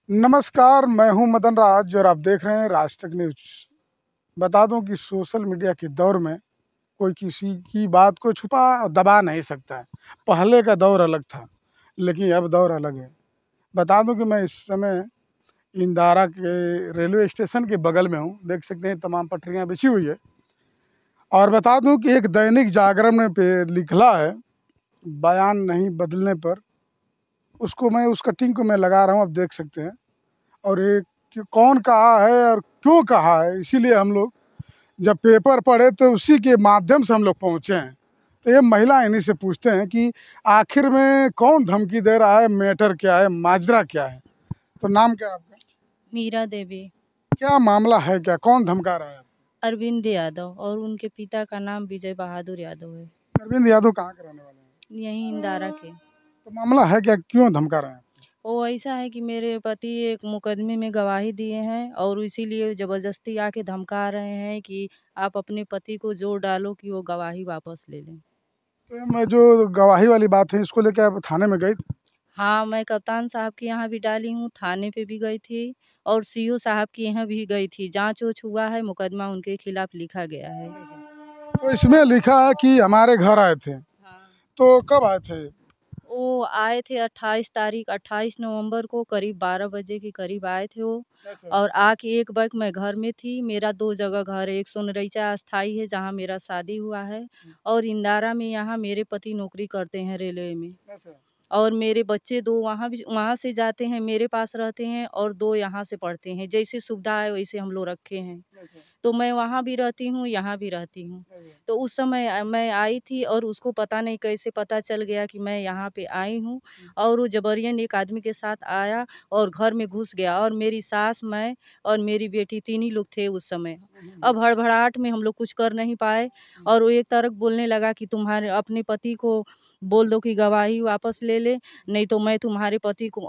नमस्कार, मैं हूं मदन राज और आप देख रहे हैं राज तक न्यूज। बता दूं कि सोशल मीडिया के दौर में कोई किसी की बात को छुपा और दबा नहीं सकता है। पहले का दौर अलग था, लेकिन अब दौर अलग है। बता दूं कि मैं इस समय इंदारा के रेलवे स्टेशन के बगल में हूं। देख सकते हैं तमाम पटरियां बिछी हुई है। और बता दूं कि एक दैनिक जागरण में पे लिखला है, बयान नहीं बदलने पर। उसको मैं उस कटिंग को मैं लगा रहा हूं, आप देख सकते हैं। और ये कि कौन कहा है और क्यों कहा है, इसीलिए हम लोग जब पेपर पढ़े तो उसी के माध्यम से हम लोग पहुँचे हैं। तो ये महिला इन्हीं से पूछते हैं कि आखिर में कौन धमकी दे रहा है, मैटर क्या है, माजरा क्या है। तो नाम क्या है आपका? मीरा देवी। क्या मामला है, क्या कौन धमका रहा है? अरविंद यादव और उनके पिता का नाम विजय बहादुर यादव है। अरविंद यादव कहाँ के रहने वाले हैं? यहीं इंदारा के। तो मामला है क्या, क्यों धमका रहे हैं? वो ऐसा है कि मेरे पति एक मुकदमे में गवाही दिए हैं और इसीलिए ज़बरदस्ती आके धमका रहे हैं कि आप अपने पति को जोर डालो कि वो गवाही वापस ले लें। तो मैं जो गवाही वाली बात है, इसको लेकर आप थाने में गई? हाँ, मैं कप्तान साहब के यहाँ भी डाली हूँ, थाने पे भी गई थी और सीओ साहब के यहाँ भी गई थी। जाँच ओच हुआ है, मुकदमा उनके खिलाफ लिखा गया है। तो इसमें लिखा है कि हमारे घर आए थे। हाँ। तो कब आए थे? वो आए थे 28 नवंबर को करीब 12 बजे के करीब आए थे वो। और आके एक वक्त मैं घर में थी। मेरा 2 जगह घर है, एक सोनरइचा अस्थाई है जहाँ मेरा शादी हुआ है और इंदारा में यहाँ मेरे पति नौकरी करते हैं रेलवे में। और मेरे बच्चे 2 वहाँ से जाते हैं, मेरे पास रहते हैं और 2 यहाँ से पढ़ते हैं। जैसे सुविधा है वैसे हम लोग रखे हैं। तो मैं वहाँ भी रहती हूँ, यहाँ भी रहती हूँ। तो उस समय मैं आई थी और उसको पता नहीं कैसे पता चल गया कि मैं यहाँ पे आई हूँ और वो जबरियन एक आदमी के साथ आया और घर में घुस गया और मेरी सास, मैं और मेरी बेटी 3 ही लोग थे उस समय। अब हड़बड़ाहट में हम लोग कुछ कर नहीं पाए और वो एक तरफ बोलने लगा कि तुम्हारे अपने पति को बोल दो कि गवाही वापस ले ले, नहीं तो मैं तुम्हारे पति को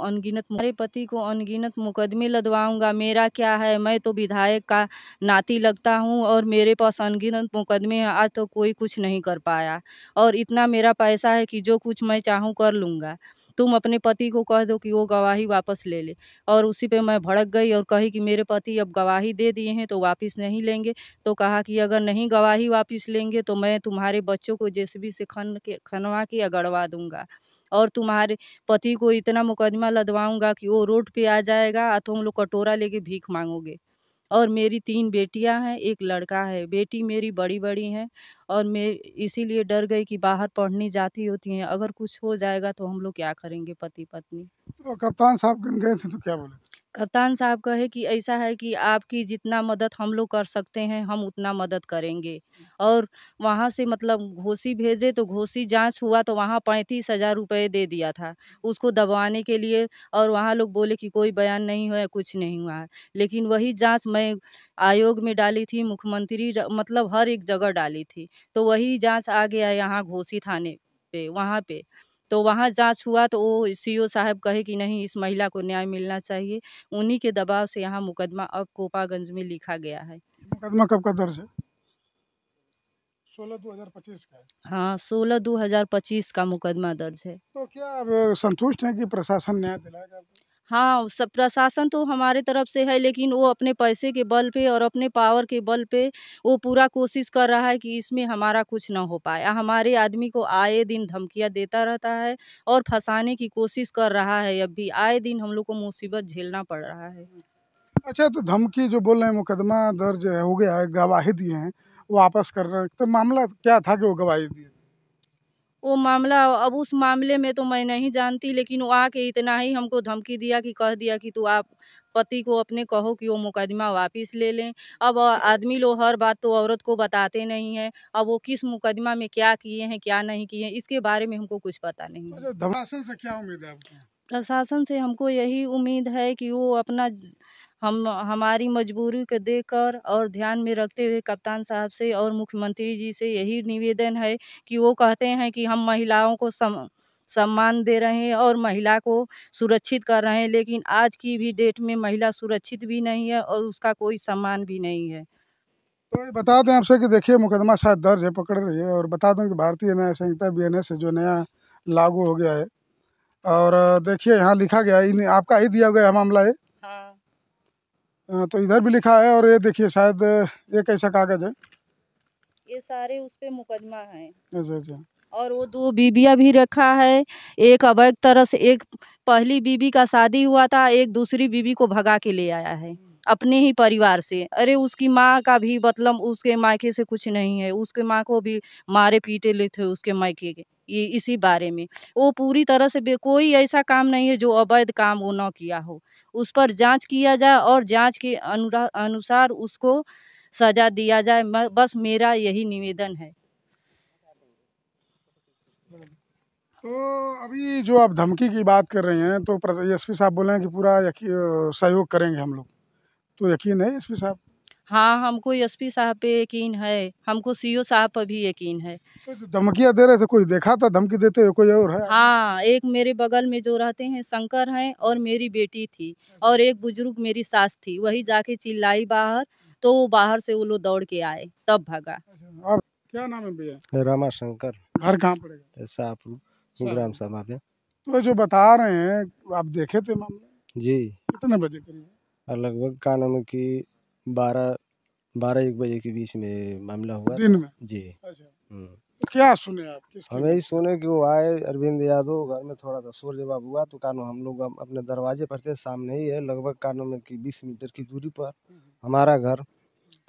अनगिनत मुकदमे लदवाऊंगा। मेरा क्या है, मैं तो विधायक का नाती लगता हूँ और मेरे पास अनगिनत मुकदमे हैं, आज तो कोई कुछ नहीं कर पाया और इतना मेरा पैसा है कि जो कुछ मैं चाहूँ कर लूँगा। तुम अपने पति को कह दो कि वो गवाही वापस ले ले। और उसी पे मैं भड़क गई और कही कि मेरे पति अब गवाही दे दिए हैं तो वापस नहीं लेंगे। तो कहा कि अगर नहीं गवाही वापस लेंगे तो मैं तुम्हारे बच्चों को जेसीबी से खनवा के अगड़वा दूंगा और तुम्हारे पति को इतना मुकदमा लदवाऊंगा कि वो रोड पे आ जाएगा और तुम लोग कटोरा लेके भीख मांगोगे। और मेरी 3 बेटियां हैं, 1 लड़का है। बेटी मेरी बड़ी-बड़ी हैं और मैं इसीलिए डर गई कि बाहर पढ़ने जाती होती हैं, अगर कुछ हो जाएगा तो हम लोग क्या करेंगे पति-पत्नी। तो कप्तान साहब गए थे तो क्या बोले? कप्तान साहब कहे कि ऐसा है कि आपकी जितना मदद हम लोग कर सकते हैं, हम उतना मदद करेंगे। और वहाँ से मतलब घोषी भेजे तो घोषी जाँच हुआ तो वहाँ 35,000 रुपए दे दिया था, उसको दबवाने के लिए। और वहाँ लोग बोले कि कोई बयान नहीं हुआ है, कुछ नहीं हुआ है। लेकिन वही जाँच मैं आयोग में डाली थी, मुख्यमंत्री मतलब हर एक जगह डाली थी। तो वही जाँच आ गया यहाँ घोषी थाने पे, वहाँ पे। तो वहाँ जाँच हुआ तो वो सीओ साहब कहे कि नहीं, इस महिला को न्याय मिलना चाहिए। उन्हीं के दबाव से यहाँ मुकदमा अब कोपागंज में लिखा गया है। मुकदमा कब का दर्ज है? 16/2025 का है। हाँ, 16/2025 का मुकदमा दर्ज है। तो क्या अब संतुष्ट हैं कि प्रशासन न्याय दिलाएगा आपको? हाँ, सब प्रशासन तो हमारे तरफ से है, लेकिन वो अपने पैसे के बल पे और अपने पावर के बल पे वो पूरा कोशिश कर रहा है कि इसमें हमारा कुछ ना हो पाए। हमारे आदमी को आए दिन धमकियाँ देता रहता है और फँसाने की कोशिश कर रहा है। अब भी आए दिन हम लोग को मुसीबत झेलना पड़ रहा है। अच्छा, तो धमकी जो बोल रहे हैं, मुकदमा दर्ज हो गया है, गवाही दिए हैं, वापस कर रहे हैं, तो मामला क्या था कि वो गवाही दिए? वो मामला, अब उस मामले में तो मैं नहीं जानती, लेकिन वो आके इतना ही हमको धमकी दिया कि कह दिया कि तू आप पति को अपने कहो कि वो मुकदमा वापस ले लें। अब आदमी लोग हर बात तो औरत को बताते नहीं हैं। अब वो किस मुकदमा में क्या किए हैं, क्या नहीं किए हैं, इसके बारे में हमको कुछ पता नहीं तो है। जो धमासन से क्या उम्मीद है आपको? प्रशासन से हमको यही उम्मीद है कि वो अपना हम हमारी मजबूरी को देखकर और ध्यान में रखते हुए कप्तान साहब से और मुख्यमंत्री जी से यही निवेदन है कि वो कहते हैं कि हम महिलाओं को सम्मान दे रहे हैं और महिला को सुरक्षित कर रहे हैं, लेकिन आज की भी डेट में महिला सुरक्षित भी नहीं है और उसका कोई सम्मान भी नहीं है। तो ये बता दें आपसे कि देखिए, मुकदमा शायद दर्ज है, पकड़ रही है। और बता दूं कि भारतीय न्याय संहिता बीएनएस जो नया लागू हो गया है। और देखिए यहाँ लिखा गया है, आपका ही दिया गया मामला है। तो इधर भी लिखा है, और ये देखिए शायद ये कैसा कागज है? ये सारे उस पे मुकदमा है। अच्छा अच्छा। और वो 2 बीबियाँ भी रखा है। एक अवैध तरह से, एक पहली बीबी का शादी हुआ था, एक दूसरी बीबी को भगा के ले आया है अपने ही परिवार से। अरे उसकी माँ का भी मतलब उसके मायके से कुछ नहीं है, उसके माँ को भी मारे पीटे ले थे उसके मायके के। ये इसी बारे में वो पूरी तरह से कोई ऐसा काम नहीं है जो अवैध काम वो न किया हो। उस पर जांच किया जाए और जांच के अनुसार उसको सजा दिया जाए। बस मेरा यही निवेदन है। तो अभी जो आप धमकी की बात कर रहे हैं, तो एसपी साहब बोले हैं कि पूरा सहयोग करेंगे हम लोग, तो यकीन है एसपी साहब? हाँ, हमको एसपी साहब पे यकीन है, हमको सीओ साहब पर भी यकीन है। तो जो धमकियाँ दे रहे थे, कोई देखा था धमकी देते हुए, कोई और है? हाँ, एक मेरे बगल में जो रहते हैं शंकर हैं, और मेरी बेटी थी, और एक बुजुर्ग मेरी सास थी। वही जाके चिल्लाई बाहर, तो वो बाहर से वो लोग दौड़ के आए, तब भागा। अच्छा, आप क्या नाम है भैया? रामा शंकर, घर कहाँ पड़ेगा? शाहपुर ग्राम सभा पे। तो जो बता रहे हैं, आप देखे थे मामला? जी, कितने बजे करीब? लगभग का नाम है कि 12-1 बजे के बीच में मामला हुआ दिन था। में? जी। अच्छा, तो क्या सुने आप? किसकी हमें ही सुने कि वो आए अरविंद यादव, घर में थोड़ा सा शोर जवाब हुआ, तो कानून हम लोग अपने दरवाजे पर थे, सामने ही है लगभग कानून में कि 20 मीटर की दूरी पर हमारा घर।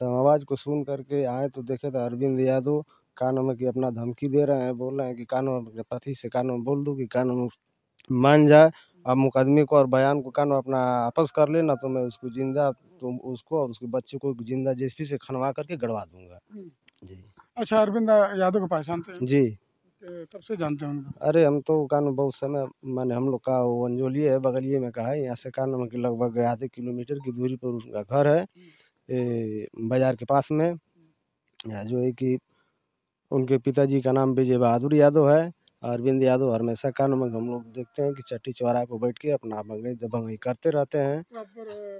तो आवाज़ को सुन करके आए तो देखे तो अरविंद यादव कानून में कि अपना धमकी दे रहे हैं, बोल रहे हैं कि कानून अपने पति से कानून बोल दूँ कि कानून मान जाए, अब मुकदमे को और बयान को कानून अपना वापस कर लेना, तो मैं उसको जिंदा, तो उसको और उसके बच्चे को जिंदा जेसीबी से खनवा करके गड़वा दूंगा। जी। अच्छा, अरविंद यादव को पहचानते हैं? जी। कब से जानते हैं उनको? अरे हम तो कानून बहुत समय, माने हम लोग का वो अंजोलिए है, बगलिए में का है, यहाँ से कानून के लगभग आधे किलोमीटर की दूरी पर उनका घर है, बाजार के पास में। जो है कि उनके पिताजी का नाम विजय बहादुर यादव है। अरविंद यादव हमेशा कानून में हम लोग देखते हैं कि चट्टी चौराहे पर बैठ के अपना भंगई दबंगई करते रहते हैं। तो आप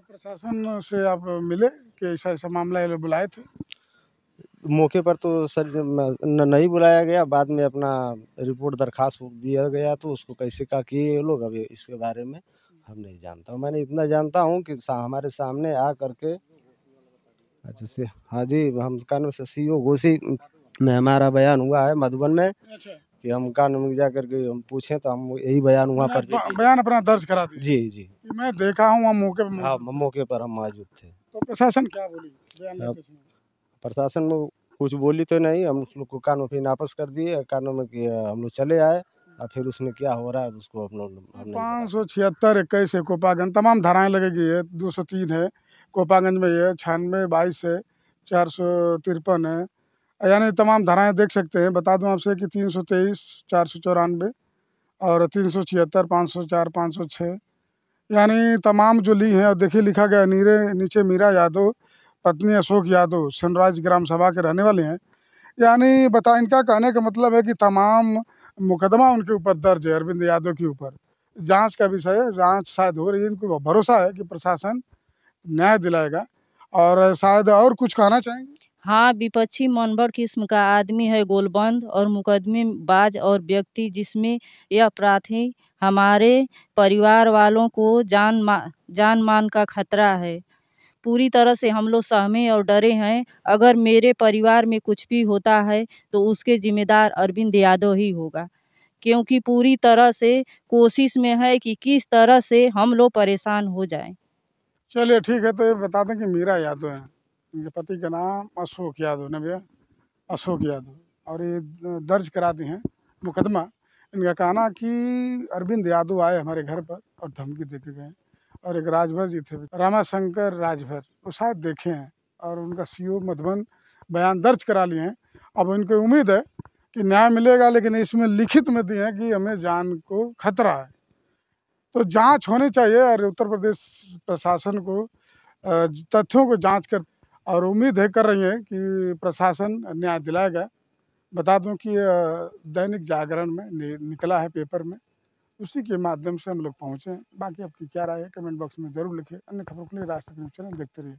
प्रशासन से आप मिले कि ऐसा ऐसा मामला ये लोग बुलाए थे? मौके पर तो सर नहीं बुलाया गया, बाद में अपना रिपोर्ट दरखास्त दिया गया, तो उसको कैसे क्या किए ये लोग, अभी इसके बारे में हम नहीं जानता हूँ। मैंने इतना जानता हूँ कि हमारे सामने आ करके, अच्छा से, हाँ जी, हम कानून से सीओ घोसी में हमारा बयान हुआ है मधुबन में। अच्छा, कि हम कानून में जा करके हम पूछे तो हम यही बयान वहाँ पर बयान अपना दर्ज करा दिया? जी जी। कि मैं देखा हूँ, वहाँ मौके पर हाँ, मौजूद मौके पर हम मौजूद थे। तो प्रशासन क्या बोली बयान लेते समय? प्रशासन में कुछ बोली तो नहीं, हम उस लोग को कानून फिर वापस कर दिए, कानून में कि हम लोग चले आए, और फिर उसमें क्या हो रहा है उसको हम लोग 576, 21 है कोपागंज, तमाम धाराएं लगेगी है। 203 है कोपागंज में, ये 96, 22 है, 453 है, यानी तमाम धाराएं देख सकते हैं। बता दूं आपसे कि 323, 494 और 376, 504, 506, यानी तमाम जो ली हैं। और देखिए लिखा गया नीचे मीरा यादव पत्नी अशोक यादव सनराइज ग्राम सभा के रहने वाले हैं। यानी इनका कहने का मतलब है कि तमाम मुकदमा उनके ऊपर दर्ज है, अरविंद यादव के ऊपर। जांच का विषय है, जांच शायद हो रही है। इनको भरोसा है कि प्रशासन न्याय दिलाएगा। और शायद और कुछ कहना चाहेंगे? हाँ, विपक्षी मनबड़ किस्म का आदमी है गोलबंद और मुकदमेबाज और व्यक्ति, जिसमें यह प्राथमिक हमारे परिवार वालों को जान मान का खतरा है। पूरी तरह से हम लोग सहमे और डरे हैं। अगर मेरे परिवार में कुछ भी होता है तो उसके जिम्मेदार अरविंद यादव ही होगा, क्योंकि पूरी तरह से कोशिश में है कि किस तरह से हम लोग परेशान हो जाएं। चलिए ठीक है, तो ये बता दें कि मीरा यादव हैं, इनके पति का नाम अशोक यादव ने भैया, अशोक यादव, और ये दर्ज करा दी हैं मुकदमा। इनका कहना कि अरविंद यादव आए हमारे घर पर और धमकी दे के गए। और एक राजभर जी थे, रामाशंकर राजभर, वो शायद देखे हैं, और उनका सीओ मधुबन बयान दर्ज करा लिए हैं। अब उनको उम्मीद है कि न्याय मिलेगा, लेकिन इसमें लिखित में दिए हैं कि हमें जान को खतरा है। तो जांच होनी चाहिए, और उत्तर प्रदेश प्रशासन को तथ्यों को जांच कर, और उम्मीद है कर रही है कि प्रशासन न्याय दिलाएगा। बता दूं कि दैनिक जागरण में निकला है पेपर में, उसी के माध्यम से हम लोग पहुँचे हैं। बाकी आपकी क्या राय है कमेंट बॉक्स में ज़रूर लिखिए। अन्य खबरों के लिए राज तक न्यूज़ चैनल देखते रहिए।